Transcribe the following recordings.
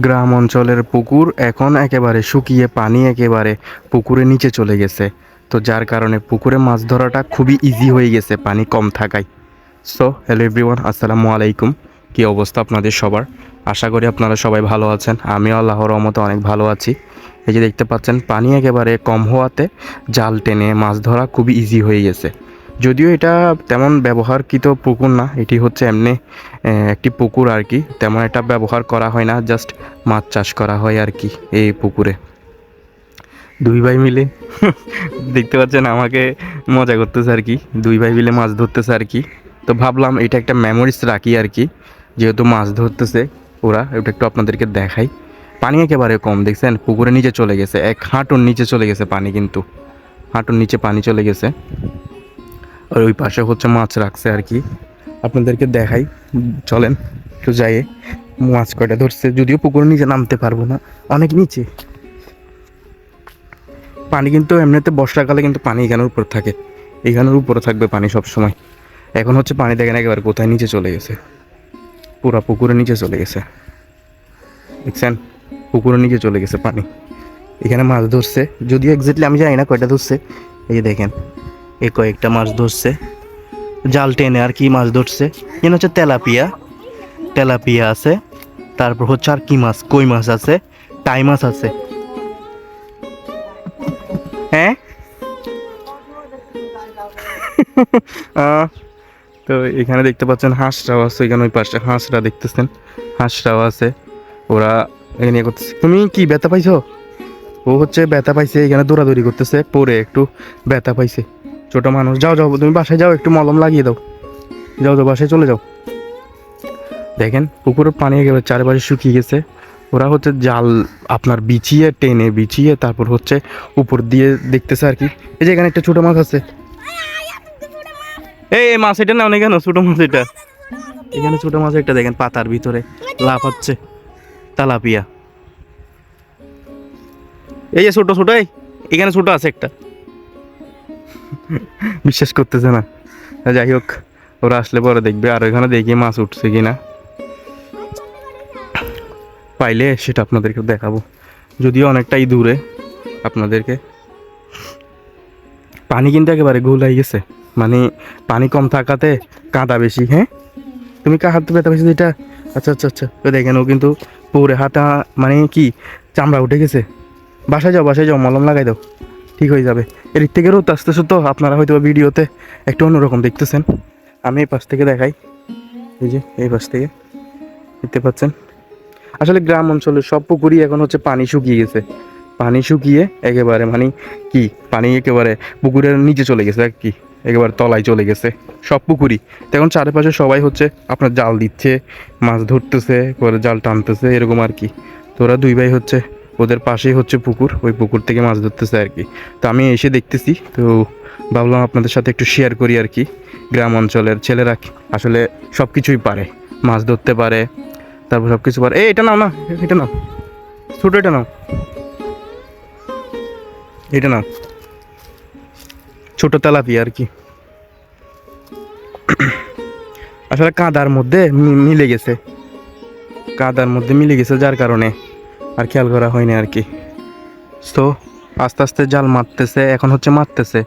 গ্রাম অঞ্চলের পুকুর এখন একেবারে শুকিয়ে পানি একেবারে পুকুরের নিচে চলে গেছে। তো যার কারণে পুকুরে মাছ ধরাটা খুবই ইজি হয়ে গেছে পানি কম থাকায়। সো হ্যালো এভরিওয়ান, আসসালামু আলাইকুম। কী অবস্থা আপনাদের সবার? আশা করি আপনারা সবাই ভালো আছেন। আমিও আল্লাহর রহমতে অনেক ভালো আছি। এই যে দেখতে পাচ্ছেন পানি একেবারে কম হওয়াতে জাল টেনে মাছ ধরা খুবই ইজি হয়ে গেছে। যদিও এটা তেমন ব্যবহারকৃত পুকুর না, এটি হচ্ছে এমনি একটি পুকুর আর কি। তেমন একটা ব্যবহার করা হয় না, জাস্ট মাছ চাষ করা হয় আর কি এই পুকুরে। দুই ভাই মিলে দেখতে পাচ্ছেন আমাকে মজা করতেছে আর কি। দুই ভাই মিলে মাছ ধরতেছে আর কি। তো ভাবলাম এটা একটা মেমোরিজ রাখি আর কি, যেহেতু মাছ ধরতেছে ওরা, ওটা একটু আপনাদেরকে দেখাই। পানি একেবারে কম, দেখছেন পুকুরের নিচে চলে গেছে, এক হাঁটুর নিচে চলে গেছে পানি, কিন্তু হাঁটুর নিচে পানি চলে গেছে। আর ওই পাশে হচ্ছে মাছ রাখছে আর কি, আপনাদেরকে দেখাই। চলেন একটু যাই, মাছ কয়টা ধরছে। যদিও পুকুরের নিচে নামতে পারবো না, অনেক নিচে পানি, কিন্তু এমনিতে বর্ষাকালে কিন্তু পানি এখানের উপর থাকে, এখানের উপরে থাকবে পানি সব সময়। এখন হচ্ছে পানি দেখেন একেবারে কোথায় নিচে চলে গেছে, পুরা পুকুরের নিচে চলে গেছে। দেখছেন পুকুরের নিচে চলে গেছে পানি। এখানে মাছ ধরছে, যদিও এক্স্যাক্টলি আমি জানি না কয়টা ধরছে। এই যে দেখেন এই কয়েকটা মাছ ধরছে জাল টেনে আর কি। মাছ ধরছে এখানে হচ্ছে তেলাপিয়া, তেলাপিয়া আছে, তারপর হচ্ছে আর কি মাছ, কই মাছ আছে, টাই মাছ আছে। হ্যাঁ তো এখানে দেখতে পাচ্ছেন হাঁসরাও আছে, এখানে ওই পাশে হাঁসরা দেখতেছেন, হাঁসরাও আছে। ওরা এখানে করতেছে। তুমি কি ব্যথা পাইছো? ও হচ্ছে ব্যথা পাইছে, এখানে দৌড়াদৌড়ি করতেছে, পরে একটু ব্যথা পাইছে। ছোট মানুষ, যাও যাও তুমি বাসায় যাও, একটু মলম লাগিয়ে দাও, যাও যাও বাসায় চলে যাও। দেখেন পুকুরের পানি একেবারে চারপাশে শুকিয়ে গেছে। ওরা হচ্ছে জাল আপনার বিছিয়ে টেনে বিছিয়ে তারপর হচ্ছে উপর দিয়ে দেখতেছে আর কি। এই যে এখানে একটা ছোট মাছ আছে, এই মাছ এটা না অনেক, কেন ছোট মাছ এটা, এখানে ছোট মাছ একটা দেখেন পাতার ভিতরে লাফ হচ্ছে, তালাপিয়া। এই যে ছোট ছোট, এখানে ছোট আছে একটা, বিশ্বাস করতেছে না। যাই হোক, ওরা আসলে পরে দেখবে। আর ওইখানে দেখি মাছ উঠছে কিনা, পাইলে সেটা আপনাদেরকে দেখাবো, যদিও অনেকটাই দূরে আপনাদেরকে। পানি কিন্তু একেবারে গোলাই গেছে, মানে পানি কম থাকাতে কাদা বেশি। হ্যাঁ তুমি হাতে ব্যথা পেয়েছো এটা? আচ্ছা আচ্ছা আচ্ছা, ওই দেখেন ও কিন্তু পুরে হাতা, মানে কি চামড়া উঠে গেছে। বাসায় যাও বাসায় যাও, মলম লাগাই দাও, ঠিক হয়ে যাবে। এর থেকে রোদ আসতেছে তো আপনারা হয়তো ভিডিওতে একটু অন্যরকম দেখতেছেন। আমি এই পাশ থেকে দেখাই, এই যে এই পাশ থেকে দেখতে পাচ্ছেন। আসলে গ্রাম অঞ্চলের সব পুকুরই এখন হচ্ছে পানি শুকিয়ে গেছে, পানি শুকিয়ে একেবারে মানে কি পানি একেবারে পুকুরের নিচে চলে গেছে আর কি, একেবারে তলায় চলে গেছে সব পুকুরই। তখন চারপাশে সবাই হচ্ছে আপনার জাল দিচ্ছে, মাছ ধরতেছে, পরে জাল টানতেছে এরকম আর কি। তো ওরা দুই ভাই হচ্ছে, ওদের পাশেই হচ্ছে পুকুর, ওই পুকুর থেকে মাছ ধরতেছে আর কি। তো আমি এসে দেখতেছি, তো ভাবলাম আপনাদের সাথে একটু শেয়ার করি আর কি। গ্রাম অঞ্চলের ছেলেরা আসলে সব কিছুই পারে, মাছ ধরতে পারে, তারপর সব কিছু পারে। এটা নাও না, এটা নাও, ছোটো এটা নাও, এটা নাও, ছোট তেলাপিয়া আর কি। আসলে কাদার মধ্যে মিলে গেছে, কাদার মধ্যে মিলে গেছে, যার কারণে আর খেয়াল করা হয়নি আর কি। তো আস্তে আস্তে জাল মারতেছে, এখন হচ্ছে মারতেছে।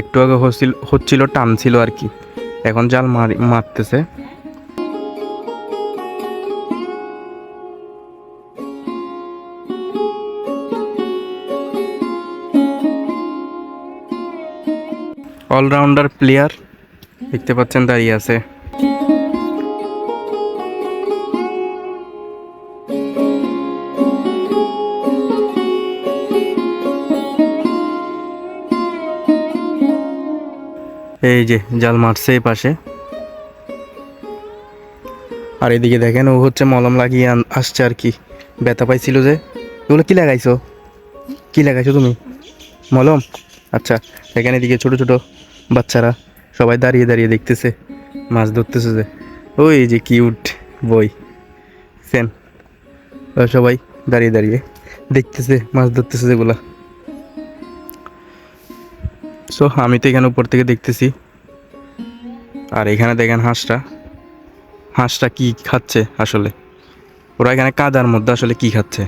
একটু আগে হচ্ছিল টানছিল আর কি, এখন জাল মারতেছে। অলরাউন্ডার প্লেয়ার দেখতে পাচ্ছেন দাঁড়িয়ে আছে। এই যে জাল মারছে এই পাশে, আর এদিকে দেখেন ও হচ্ছে মলম লাগিয়ে আসছে আর কি। ব্যথা পাইছিল যে। এগুলো কি লাগাইছো, কি লাগাইছো তুমি? মলম? আচ্ছা। এখানে এদিকে ছোট ছোট বাচ্চারা সবাই দাঁড়িয়ে দাঁড়িয়ে দেখতেছে মাছ ধরতেছে যে, ওই যে কিউট বই সেন, সবাই দাঁড়িয়ে দাঁড়িয়ে দেখতেছে মাছ ধরতেছে যেগুলা। সো আমি তো এখানে উপর থেকে দেখতেছি। আর এখানে দেখেন হাঁসটা, হাঁসটা কি খাচ্ছে আসলে, ওরা এখানে কাদার মধ্যে আসলে কি খাচ্ছে?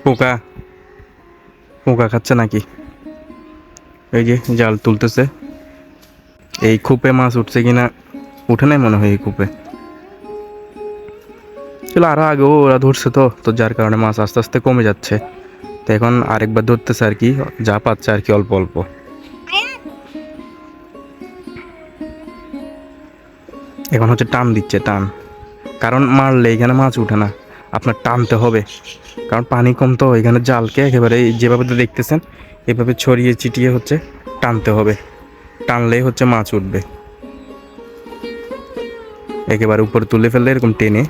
পোকা পোকা খাচ্ছে নাকি? এই যে জাল তুলতেছে। এই কূপে মাছ উঠছে কিনা, উঠে নাই মনে হয় এই কূপে। চলো আরো আগেও ওরা ধরছে, তো তো যার কারণে মাছ আস্তে আস্তে কমে যাচ্ছে। তো এখন আরেকবার ধরতেছে আর কি, যা পাচ্ছে আর কি, অল্প অল্প। এখন হচ্ছে টান দিচ্ছে, টান। কারণ মারলে এখানে মাছ উঠে না, আপনার টানতে হবে। কারণ পানি কম, তো এখানে জালকে একেবারে যেভাবে দেখতেছেন এভাবে ছড়িয়ে ছিটিয়ে হচ্ছে টানতে হবে। টানলেই হচ্ছে মাছ উঠবে। একেবারে উপরে তুলে ফেললে এরকম টেনে।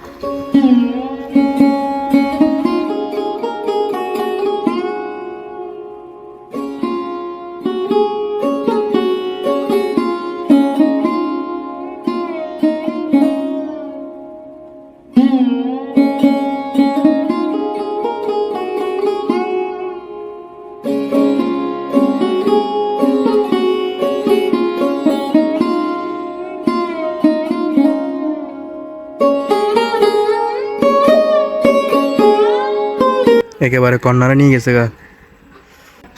একেবারে কর্নারে নিয়ে গেছে গা।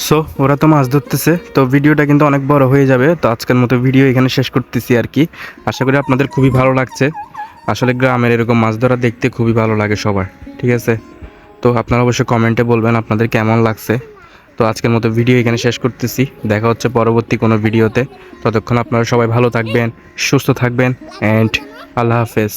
সো ওরা তো মাছ ধরতেছে, তো ভিডিওটা কিন্তু অনেক বড় হয়ে যাবে। তো আজকের মতো ভিডিও এখানে শেষ করতেছি আর কি। আশা করি আপনাদের খুবই ভালো লাগছে। আসলে গ্রামের এরকম মাছ ধরা দেখতে খুবই ভালো লাগে সবার, ঠিক আছে? তো আপনারা অবশ্যই কমেন্টে বলবেন আপনাদের কেমন লাগছে। তো আজকের মতো ভিডিও এখানে শেষ করতেছি। দেখা হচ্ছে পরবর্তী কোনো ভিডিওতে। ততক্ষণ আপনারা সবাই ভালো থাকবেন, সুস্থ থাকবেন, অ্যান্ড আল্লাহ হাফেজ।